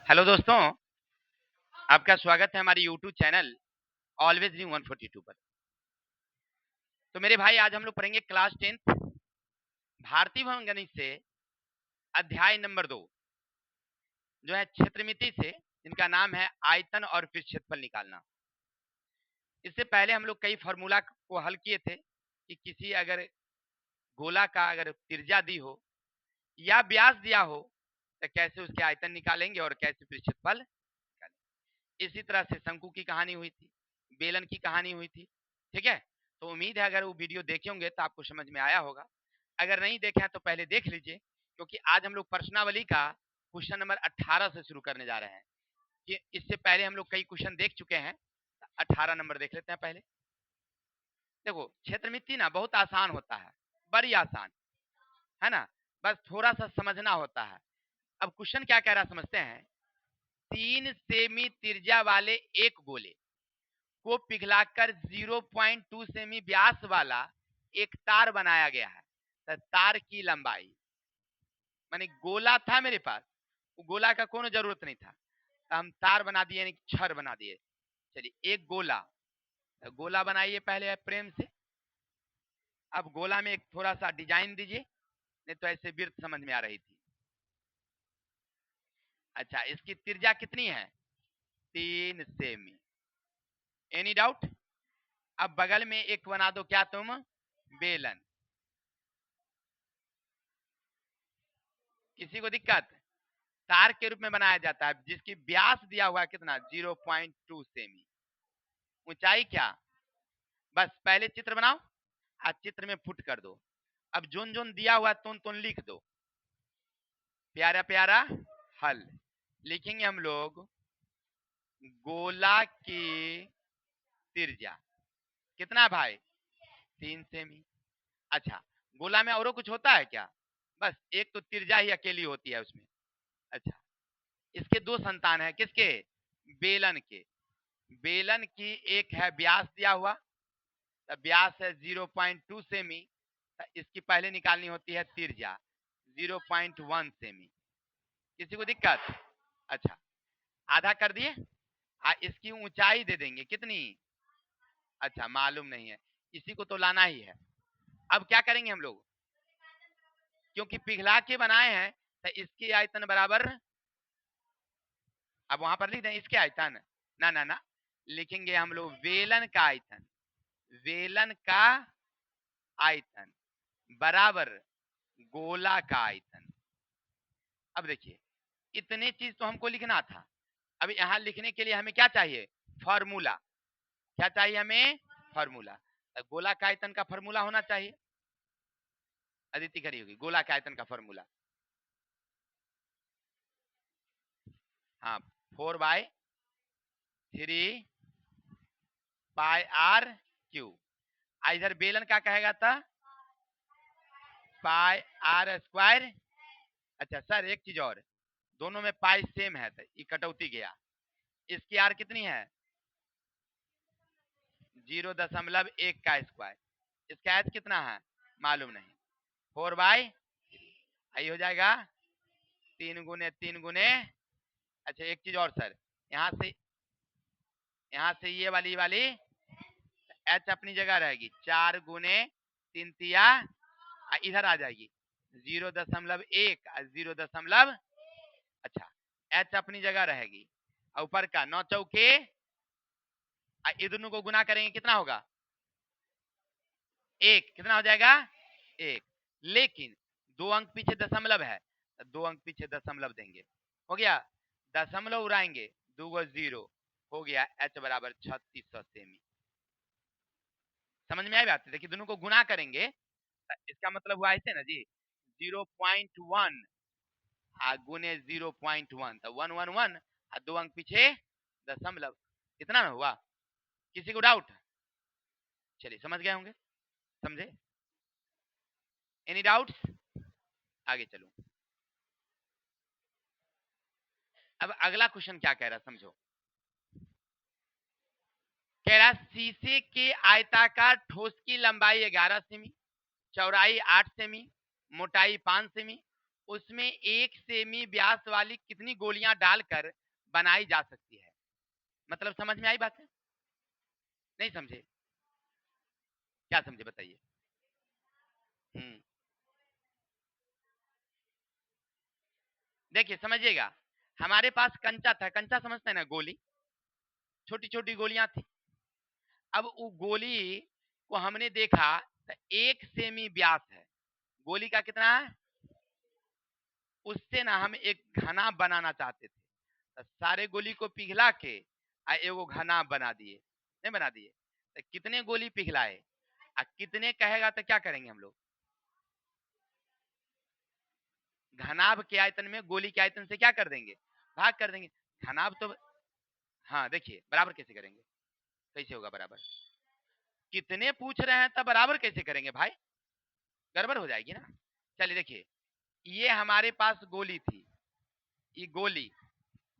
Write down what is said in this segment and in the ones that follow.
Hello दोस्तों, आपका स्वागत है हमारे यूट्यूब चैनल ऑलवेज न्यू 142 पर। तो मेरे भाई, आज हम लोग पढ़ेंगे क्लास 10th भारतीय भवन गणित से अध्याय नंबर 2, जो है क्षेत्रमिति से, जिनका नाम है आयतन और फिर क्षेत्रफल निकालना। इससे पहले हम लोग कई फॉर्मूला को हल किए थे कि किसी अगर गोला का अगर त्रिज्या दी हो या व्यास दिया हो तो कैसे उसके आयतन निकालेंगे और कैसे फिर क्षेत्रफल निकालेंगे। इसी तरह से शंकु की कहानी हुई थी, बेलन की कहानी हुई थी। ठीक है, तो उम्मीद है अगर वो वीडियो देखे होंगे तो आपको समझ में आया होगा। अगर नहीं देखे हैं तो पहले देख लीजिए, क्योंकि आज हम लोग प्रश्नावली का क्वेश्चन नंबर 18 से शुरू करने जा रहे हैं। कि इससे पहले हम लोग कई क्वेश्चन देख चुके हैं, 18 नंबर देख लेते हैं पहले। देखो, क्षेत्रमिति ना बहुत आसान होता है, बड़ी आसान है ना, बस थोड़ा सा समझना होता है। अब क्वेश्चन क्या कह रहा है समझते हैं। 3 सेमी त्रिज्या वाले एक गोले को पिघलाकर 0.2 सेमी व्यास वाला एक तार बनाया गया है। तो तार की लंबाई, माने गोला था मेरे पास, वो गोला का कोनो जरूरत नहीं था, तो हम तार बना दिए, यानी छड़ बना दिए। चलिए, एक गोला, तो गोला बनाइए पहले प्रेम से। अब गोला में एक थोड़ा सा डिजाइन दीजिए, नहीं तो ऐसे वृत्त समझ में आ रही थी। अच्छा, इसकी त्रिज्या कितनी है? 3 सेमी। Any doubt? अब बगल में एक बना दो, क्या तुम? बेलन। किसी को दिक्कत? तार के रूप में बनाया जाता है, जिसकी व्यास दिया हुआ है कितना? 0.2 सेमी। ऊंचाई क्या? बस पहले चित्र बनाओ, आज चित्र में फुट कर दो। अब जोन जोन दिया हुआ तुन तुन लिख दो। प्यारा प्यारा हल लिखेंगे हम लोग। गोला की त्रिज्या कितना भाई? 3 सेमी। अच्छा, गोला में और कुछ होता है क्या? बस एक तो त्रिज्या ही अकेली होती है उसमें। अच्छा, इसके दो संतान है, किसके? बेलन के। बेलन की एक है व्यास दिया हुआ, तो व्यास है 0.2 सेमी, तो इसकी पहले निकालनी होती है त्रिज्या 0.1 सेमी। किसी को दिक्कत? अच्छा, आधा कर दिए। इसकी ऊंचाई दे देंगे कितनी? अच्छा, मालूम नहीं है, इसी को तो लाना ही है। अब क्या करेंगे हम लोग, क्योंकि पिघला के बनाए हैं, तो इसकी आयतन बराबर, अब वहां पर लिख दें इसके आयतन, ना ना ना, लिखेंगे हम लोग वेलन का आयतन। वेलन का आयतन बराबर गोला का आयतन। अब देखिए, इतने चीज तो हमको लिखना था। अब यहां लिखने के लिए हमें क्या चाहिए? फॉर्मूला। क्या चाहिए हमें? फॉर्मूला। तो गोला का आयतन का फॉर्मूला होना चाहिए। अदिति करी होगी गोला का आयतन का फॉर्मूला। हाँ, 4/3 पाई आर क्यू। इधर बेलन का कहेगा था पाई आर स्क्वायर। अच्छा सर, एक चीज और, दोनों में पाई सेम है तो ये कटौती गया। इसकी आर कितनी है? 0.1 का स्क्वायर। इसका एच कितना है? मालूम नहीं। 4/, आई हो जाएगा 3 गुने 3 गुने। अच्छा, एक चीज और सर, यहाँ से ये वाली एच अपनी जगह रहेगी, 4 गुने 3 तिया, इधर आ जाएगी 0.1 और 0. अच्छा, एच अपनी जगह रहेगी, ऊपर का 9 चौके, ये दोनों को गुना करेंगे कितना होगा? 1। कितना हो जाएगा? 1। लेकिन 2 अंक पीछे दशमलव है, तो 2 अंक पीछे दशमलव देंगे, हो गया। दशमलव उड़ाएंगे, 2 0, हो गया एच बराबर 3600 सेमी। समझ में आई बात? देखिए, दोनों को गुना करेंगे, इसका मतलब हुआ ऐसे ना जी, 0.1 गुने 0.1, तो 111, 2 अंक पीछे दशमलव। कितना में हुआ? किसी को डाउट? चलिए, समझ गए होंगे, समझे? Any doubts? आगे चलो। अब अगला क्वेश्चन क्या कह रहा है समझो। कह रहा शीशे के आयताकार ठोस की लंबाई 11 सेमी, चौड़ाई 8 सेमी, मोटाई 5 सेमी उसमें 1 सेमी व्यास वाली कितनी गोलियां डालकर बनाई जा सकती है? मतलब समझ में आई बात है? नहीं समझे? क्या समझे बताइए? देखिए समझिएगा, हमारे पास कंचा था, कंचा समझते हैं ना, गोली, छोटी छोटी गोलियां थी। अब वो गोली को हमने देखा तो 1 सेमी व्यास है, गोली का कितना है? उससे ना हम एक घना बनाना चाहते थे, तो सारे गोली को पिघला के एगो घना बना दिए, नहीं बना दिए? तो कितने गोली पिघलाए कितने कहेगा तो क्या करेंगे हम लोग? घनाभ के आयतन में गोली के आयतन से क्या कर देंगे? भाग कर देंगे। घनाभ तो हाँ देखिए बराबर कैसे करेंगे? कैसे होगा बराबर? कितने पूछ रहे हैं तब बराबर कैसे करेंगे भाई? गड़बड़ हो जाएगी ना। चलिए देखिए, ये हमारे पास गोली थी, ये गोली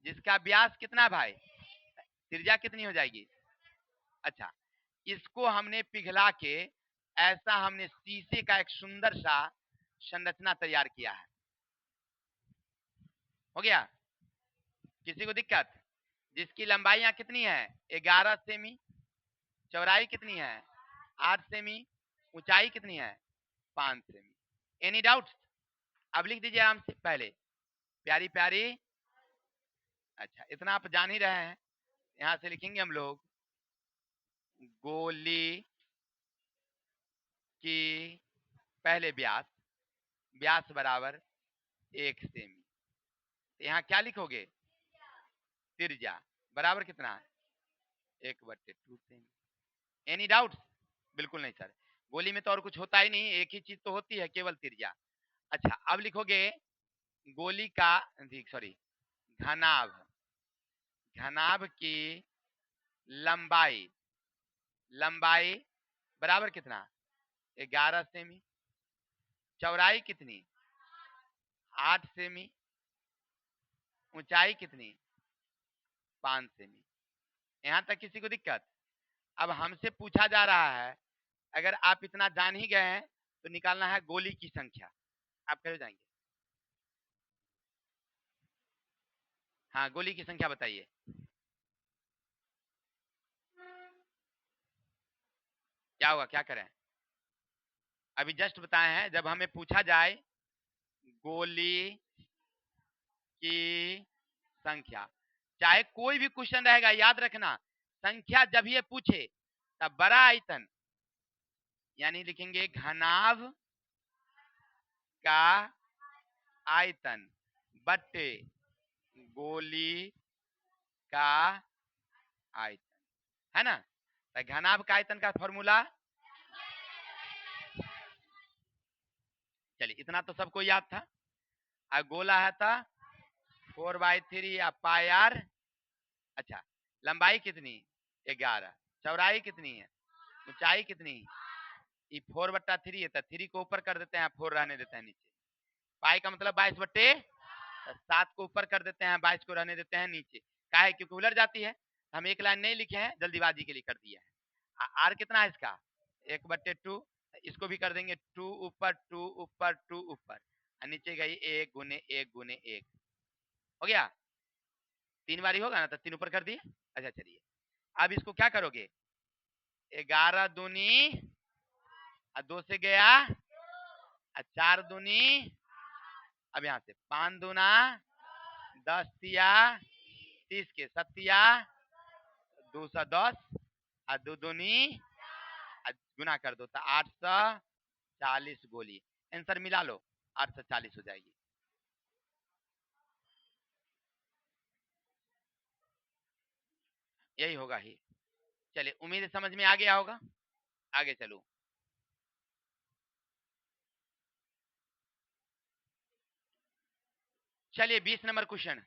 जिसका व्यास कितना भाई? त्रिज्या कितनी हो जाएगी? अच्छा, इसको हमने पिघला के ऐसा हमने शीशे का एक सुंदर सा संरचना तैयार किया है। हो गया? किसी को दिक्कत? जिसकी लंबाई यहाँ कितनी है? 11 सेमी, चौड़ाई कितनी है? 8 सेमी, ऊंचाई कितनी है? 5 सेमी। Any doubt? अब लिख दीजिए आराम से पहले, प्यारी प्यारी। अच्छा इतना आप जान ही रहे हैं, यहां से लिखेंगे हम लोग, गोली की पहले व्यास, व्यास बराबर 1 सेमी। यहाँ क्या लिखोगे? त्रिज्या बराबर कितना है? 1/2 सेमी। Any doubt? बिल्कुल नहीं सर, गोली में तो और कुछ होता ही नहीं, एक ही चीज तो होती है, केवल त्रिज्या। अच्छा अब लिखोगे गोली का, सॉरी, घनाभ, घनाभ की लंबाई, लंबाई बराबर कितना? 11 सेमी, चौड़ाई कितनी? 8 सेमी, ऊंचाई कितनी? 5 सेमी। यहां तक किसी को दिक्कत? अब हमसे पूछा जा रहा है, अगर आप इतना जान ही गए हैं तो निकालना है गोली की संख्या। आप कह जाएंगे? हाँ गोली की संख्या बताइए। क्या होगा, क्या करें? अभी जस्ट बताए हैं, जब हमें पूछा जाए गोली की संख्या, चाहे कोई भी क्वेश्चन रहेगा, याद रखना संख्या जब ये पूछे तब बड़ा आयतन, यानी लिखेंगे घनाभ का आयतन बट्टे गोली का आयतन, है ना? तो घनाभ का आयतन का फॉर्मूला, चलिए इतना तो सबको याद था। गोला है था 4/3 या पाई आर। अच्छा लंबाई कितनी? 11। चौड़ाई कितनी है? ऊंचाई कितनी? ये 4/3 है, तो 3 को ऊपर कर देते हैं, 4 रहने देते हैं नीचे। पाई का मतलब 22/7 को ऊपर कर देते हैं, 22 को रहने देते हैं नीचे। का है क्योंकि उलट जाती है, हम एक लाइन नहीं लिखे हैं, जल्दीबाजी के लिए कर दिया है। आर कितना है इसका? 1/2। इसको भी कर देंगे 2 ऊपर 2 ऊपर 2 ऊपर, नीचे गई 1 गुने 1 गुने 1। हो गया? 3 बारी होगा ना, तो 3 ऊपर कर दिए। अच्छा चलिए, अब इसको क्या करोगे? 11 दूनी 2 से गया 4 दूनी, अब यहाँ से 5 दूना 10 तिया 30 के 7 210 और 2 दूनी गुना कर दो तो 840 गोली। आंसर मिला लो, 840 हो जाएगी। यही होगा ही। चलिए उम्मीद है समझ में आ गया होगा, आगे चलो। चलिए 20 नंबर क्वेश्चन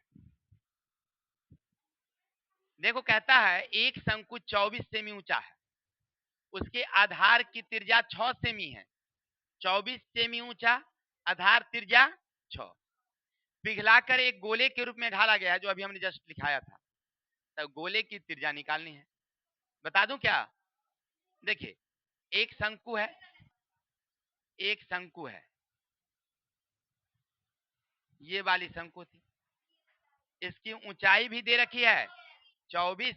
देखो, कहता है एक शंकु 24 सेमी ऊंचा है, उसके आधार की त्रिज्या 6 सेमी है। 24 सेमी ऊंचा, आधार त्रिज्या 6, पिघलाकर एक गोले के रूप में ढाला गया है, जो अभी हमने जस्ट लिखाया था। तो गोले की त्रिज्या निकालनी है। बता दूं क्या? देखिए एक शंकु है, एक शंकु है, ये वाली शंकु थी, इसकी ऊंचाई भी दे रखी है 24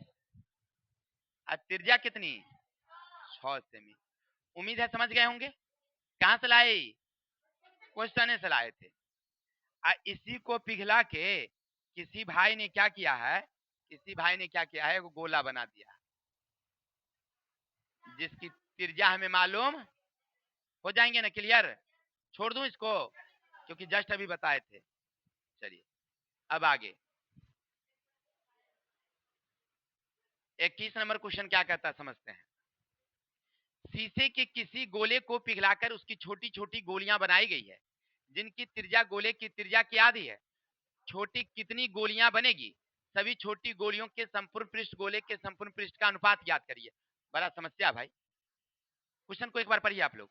और त्रिज्या कितनी 6 सेमी। उम्मीद है समझ गए होंगे। कहां से लाए, क्वेश्चन से लाए थे। इसी को पिघला के किसी भाई ने क्या किया है, किसी भाई ने क्या किया है, वो गोला बना दिया जिसकी त्रिज्या हमें मालूम हो जाएंगे ना, क्लियर। छोड़ दूं इसको क्योंकि जस्ट अभी बताए थे। चलिए अब आगे 21 नंबर क्वेश्चन क्या कहता है समझते हैं। शीशे के किसी गोले को पिघलाकर उसकी छोटी छोटी गोलियां बनाई गई है जिनकी त्रिज्या गोले की त्रिज्या की आधी है। छोटी कितनी गोलियां बनेगी, सभी छोटी गोलियों के संपूर्ण पृष्ठ गोले के संपूर्ण पृष्ठ का अनुपात ज्ञात करिए। बड़ा समस्या भाई, क्वेश्चन को एक बार पढ़िए आप लोग।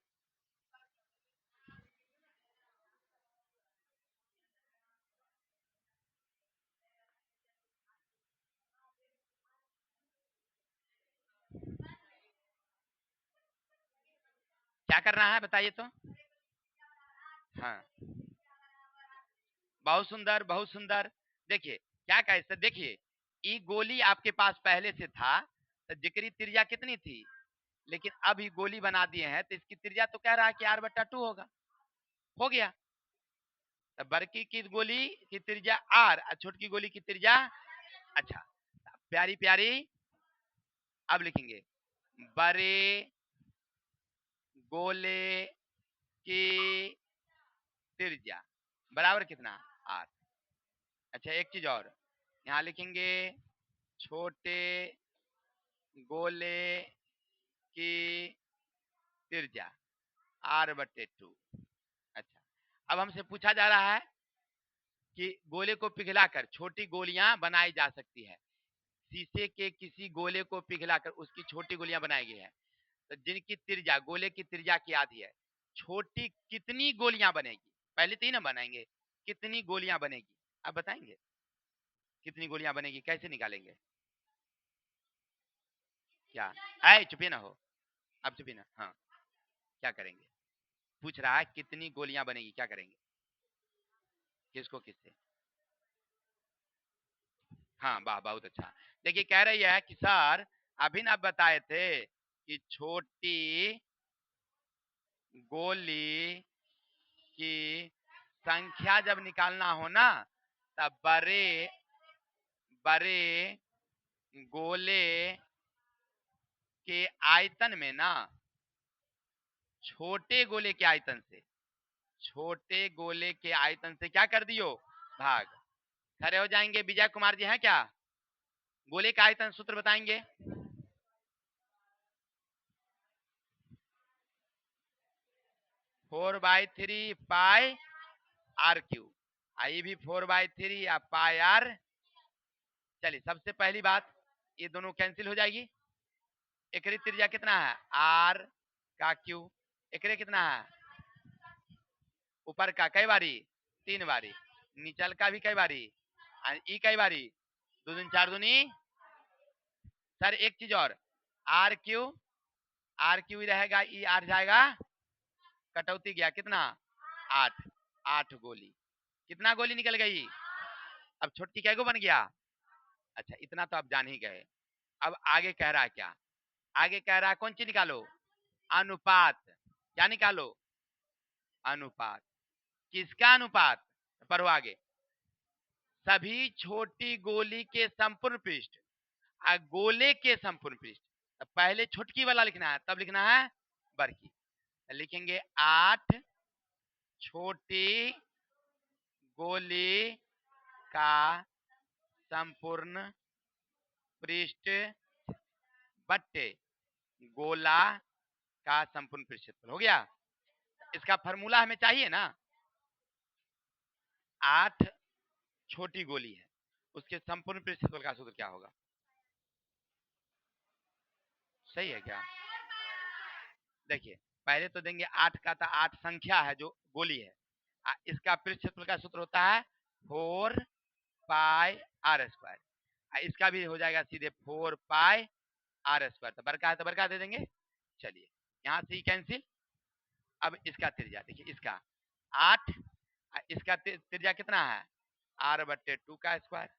क्या करना है बताइए तो। हाँ बहुत सुंदर बहुत सुंदर। देखिए क्या कहे, देखिए ये गोली आपके पास पहले से था तो जिक्री त्रिज्या कितनी थी, लेकिन अब ये गोली बना दिए हैं तो इसकी त्रिज्या तो कह रहा है कि r/2 होगा। हो गया, तो बड़की की गोली की त्रिज्या r और छोटकी गोली की त्रिज्या। अच्छा प्यारी प्यारी, अब लिखेंगे बड़े गोले की त्रिज्या बराबर कितना r। अच्छा एक चीज और यहाँ लिखेंगे, छोटे गोले की त्रिज्या r/2। अच्छा अब हमसे पूछा जा रहा है कि गोले को पिघलाकर छोटी गोलियां बनाई जा सकती है। शीशे के किसी गोले को पिघलाकर उसकी छोटी गोलियां बनाई गई है तो जिनकी त्रिज्या गोले की त्रिज्या की आधी है, छोटी कितनी गोलियां बनेगी, पहले तीन हम बनाएंगे, कितनी गोलियां बनेगी आप बताएंगे। कितनी गोलियां बनेगी कैसे निकालेंगे, क्या आए चुपे ना हो, अब चुपे ना। हाँ क्या करेंगे, पूछ रहा है कितनी गोलियां बनेगी, क्या करेंगे, किसको किससे। हाँ वाह बहुत अच्छा। देखिए कह रही है कि सर अभी ना बताए थे कि छोटी गोली की संख्या जब निकालना हो ना तब बड़े बड़े गोले के आयतन में ना छोटे गोले के आयतन से, छोटे गोले के आयतन से क्या कर दियो भाग। खड़े हो जाएंगे, विजय कुमार जी हैं क्या, गोले का आयतन सूत्र बताएंगे। 4/3 पाई r³ आई भी 4/3 या पाई r। चलिए सबसे पहली बात ये दोनों कैंसिल हो जाएगी। एकरी त्रिज्या कितना है r/3, एकरे कितना है ऊपर का कई बारी 3 बारी, नीचल का भी कई बारी, ई कई बारी 2 दूनी 4 दूनी। सर एक चीज और r³ रहेगा, ई r जाएगा, कटौती गया कितना 8, 8 गोली, कितना गोली निकल गई। अब छोटकी कैगो बन गया। अच्छा इतना तो आप जान ही गए। अब आगे कह रहा है क्या, आगे कह रहा है कौन चीज निकालो, अनुपात। क्या निकालो, अनुपात। किसका अनुपात, पढ़ो आगे। सभी छोटी गोली के संपूर्ण पृष्ठ और गोले के संपूर्ण पृष्ठ। पहले छोटकी वाला लिखना है तब लिखना है बड़की। लिखेंगे 8 छोटी गोली का संपूर्ण पृष्ठ बट्टे गोला का संपूर्ण पृष्ठफल। हो गया, इसका फॉर्मूला हमें चाहिए ना, 8 छोटी गोली है उसके संपूर्ण पृष्ठफल का सूत्र क्या होगा, सही है क्या। देखिए पहले तो देंगे 8 का, था 8 संख्या है जो गोली है, इसका पृष्ठफल का सूत्र होता है 4 पाई r²। इसका भी हो जाएगा सीधे 4 पाई r²। तो बड़का है तो बड़का दे देंगे। चलिए यहाँ से ही कैंसिल। अब इसका त्रिज्या देखिए, इसका 8, इसका त्रिज्या कितना है, आर बट्टे 2 का स्क्वायर,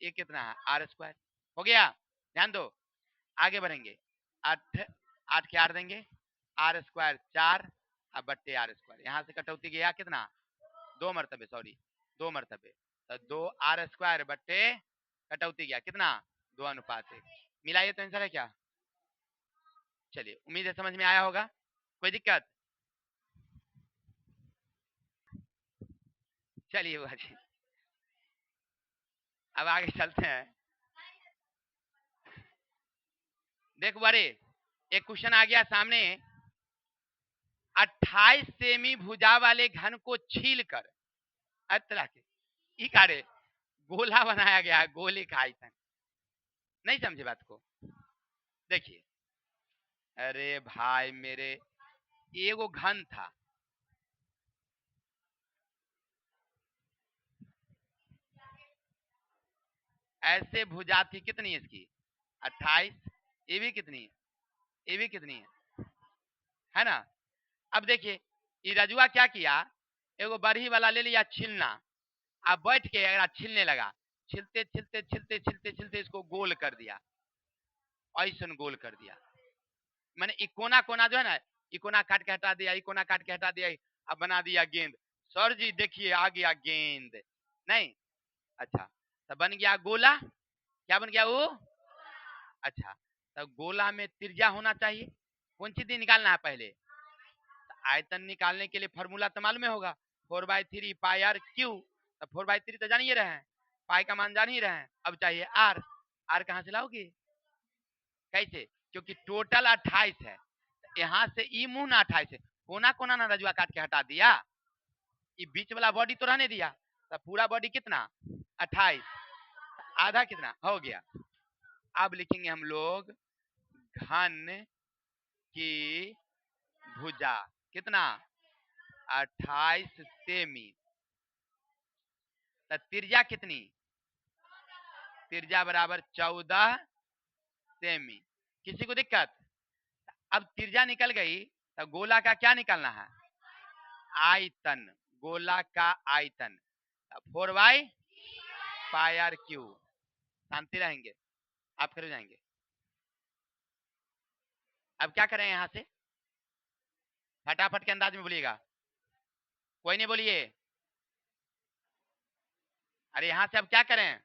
ये कितना है, आर स्क्वायर। हो गया, ध्यान दो, आगे बढ़ेंगे। 8 8 के आर देंगे, आर स्क्वायर 4 अब बट्टे आर स्क्वायर, यहाँ से कटौती गया कितना, 2 मरतबे, सॉरी 2 मरतबे, तो 2 आर स्क्वायर बट्टे कटौती गया कितना, 2:1। मिला, ये तो आंसर है क्या। चलिए, उम्मीद है समझ में आया होगा, कोई दिक्कत। चलिए बाजी, अब आगे चलते हैं। देखो बारे, एक क्वेश्चन आ गया सामने, 28 सेमी भुजा वाले घन को छील कर तरह के इकारे गोला बनाया गया, गोले का आयतन। नहीं समझे बात को, देखिए, अरे भाई मेरे, एगो घन था, ऐसे भुजा थी कितनी इसकी, 28, ये भी कितनी है, ये भी कितनी है ना। अब देखिए, ये रजुआ क्या किया, एगो बरही वाला ले लिया छीलना, अब बैठ के अगर छीलने लगा, छिलते छिलते छिलते छिलते छिलते इसको गोल कर दिया, ऐसा गोल कर दिया, मैंने इकोना कोना जो है ना, इकोना काट के हटा दिया, इकोना काट के हटा दिया, अब बना दिया गेंद। सर जी देखिए आ गया गेंद, नहीं, अच्छा, तो बन गया गोला, क्या बन गया वो, अच्छा, तो गोला में त्रिज्या होना चाहिए, कौन सी चीज निकालना है पहले, तो आयतन निकालने के लिए फॉर्मूला तो मालूम होगा, 4/3 पाई आर क्यू, तो 4/3 तो जान ही रहे हैं, पाई का मान जान ही रहे हैं, अब चाहिए आर, आर कहाँ से लाओगे, कैसे, क्योंकि टोटल 28 है, यहाँ से ई मुंह ना 28 है, कोना कोना ना रजुआ काट के हटा दिया, ये बीच वाला बॉडी तो रहने दिया, तो पूरा बॉडी कितना, 28, आधा कितना हो गया। अब लिखेंगे हम लोग घन की भुजा कितना, 28 सेमी, तो त्रिज्या कितनी, त्रिज्या बराबर 14 सेमी। किसी को दिक्कत, अब त्रिज्या निकल गई, तो गोला का क्या निकालना है, आयतन, गोला का आयतन 4/πr3। शांति रहेंगे, आप कर जाएंगे। अब क्या करें यहां से, फटाफट के अंदाज में बोलिएगा, कोई नहीं बोलिए, अरे यहां से अब क्या करें,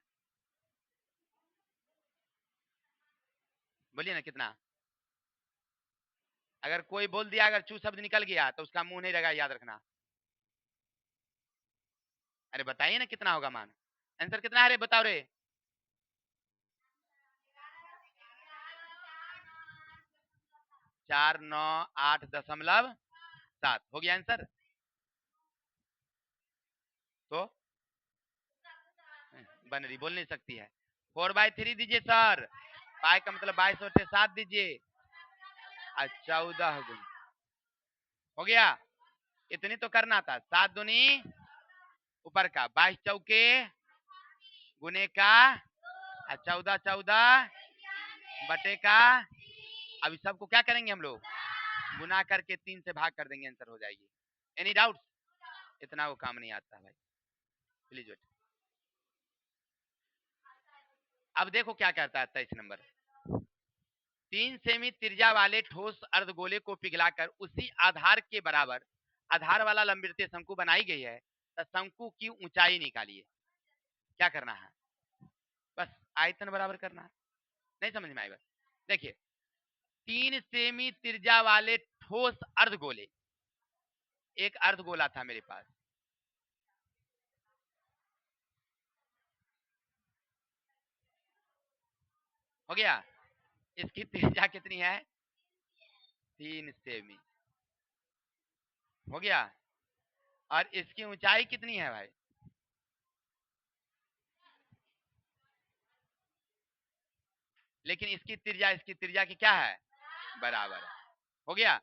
बोलिए ना कितना। अगर कोई बोल दिया, अगर चू शब्द निकल गया तो उसका मुंह नहीं रहेगा, याद रखना। अरे बताइए ना कितना होगा मान, आंसर कितना है रे, बताओ रे। 498.7 हो गया आंसर। तो बनरी बोल नहीं सकती है, 4/3 दीजिए सर, पाई का मतलब 22/7 दीजिए, 14 गुण हो गया, इतनी तो करना था, 7 दूनी ऊपर का 22 चौके गुने का 14 14 बटे का, अब इस सबको क्या करेंगे हम लोग, गुना करके 3 से भाग कर देंगे, आंसर हो जाएगी। एनी डाउट, इतना वो काम नहीं आता भाई, प्लीज वेट। अब देखो क्या कहता है 23 नंबर, 3 सेमी त्रिज्या वाले ठोस अर्धगोले को पिघलाकर उसी आधार के बराबर आधार वाला लंबवृत्तीय शंकु बनाई गई है, तो शंकु की ऊंचाई निकालिए। क्या करना है, बस आयतन बराबर करना है, नहीं समझ में आएगा। देखिए, 3 सेमी त्रिज्या वाले ठोस अर्धगोले, एक अर्धगोला था मेरे पास, हो गया, इसकी त्रिज्या कितनी है, 3 सेमी, हो गया, और इसकी ऊंचाई कितनी है भाई, लेकिन इसकी त्रिज्या की क्या है, बराबर है, हो गया।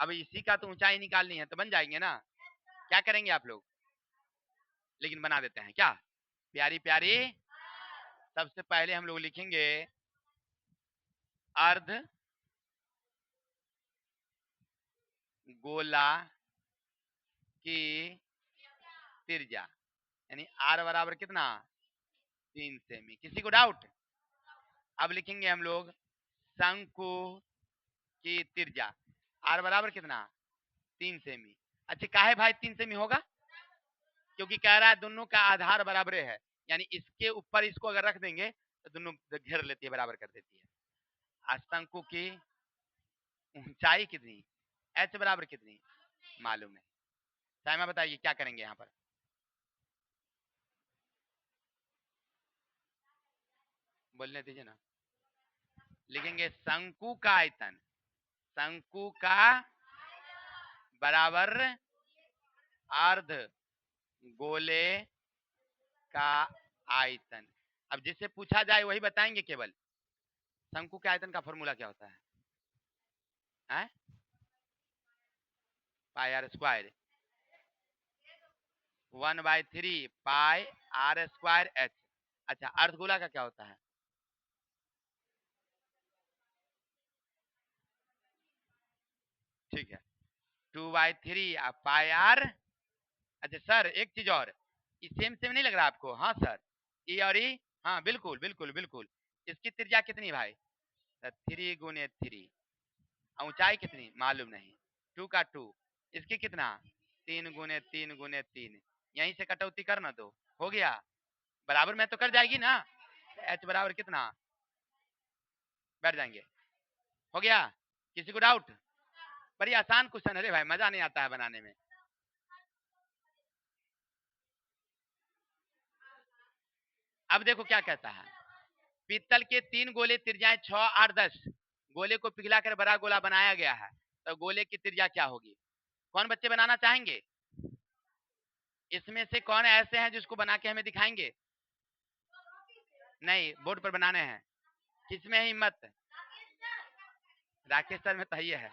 अब इसी का तो ऊंचाई निकालनी है, तो बन जाएंगे ना, क्या करेंगे आप लोग, लेकिन बना देते हैं क्या, प्यारी प्यारी। सबसे पहले हम लोग लिखेंगे अर्ध गोला की त्रिज्या, यानी आर बराबर कितना 3 सेमी। किसी को डाउट? अब लिखेंगे हम लोग शंकु की त्रिज्या आर बराबर कितना 3 सेमी। अच्छा काहे भाई 3 सेमी होगा? क्योंकि कह रहा है दोनों का आधार बराबर है, यानी इसके ऊपर इसको अगर रख देंगे तो दोनों घेर लेती है, बराबर कर देती है। शंकु की ऊंचाई कितनी, एच बराबर कितनी मालूम है। साइमा बताइए क्या करेंगे यहाँ पर? बोलने दीजिए ना। लिखेंगे शंकु का आयतन, शंकु का बराबर अर्ध गोले का आयतन। अब जिससे पूछा जाए वही बताएंगे केवल। शंकु के आयतन का फॉर्मूला क्या होता है? Pi R square 1/3 pi R square H. अच्छा अर्धगोला का क्या होता है? ठीक है 2/3 पाई आर। अच्छा सर एक चीज और, ये सेम सेम नहीं लग रहा आपको? हाँ सर, ई और ई, हाँ बिल्कुल बिल्कुल बिल्कुल। इसकी त्रिज्या कितनी भाई? 3 × 3। ऊंचाई कितनी मालूम नहीं, 2 का 2। इसकी कितना 3 × 3 × 3। यहीं से कटौती करना दो, हो गया बराबर में तो कर जाएगी ना। एच बराबर कितना बैठ जाएंगे, हो गया। किसी को डाउट? बड़ी आसान क्वेश्चन है रे भाई, मजा नहीं आता है बनाने में। अब देखो क्या कहता है, पीतल के 3 गोले त्रिज्याएं 6, 8, 10 गोले को पिघलाकर बड़ा गोला बनाया गया है, तो गोले की त्रिज्या क्या होगी? कौन बच्चे बनाना चाहेंगे? इसमें से कौन ऐसे हैं जिसको बना के हमें दिखाएंगे? नहीं बोर्ड पर बनाने हैं। किसमें है हिम्मत? राकेश सर में तो ये है।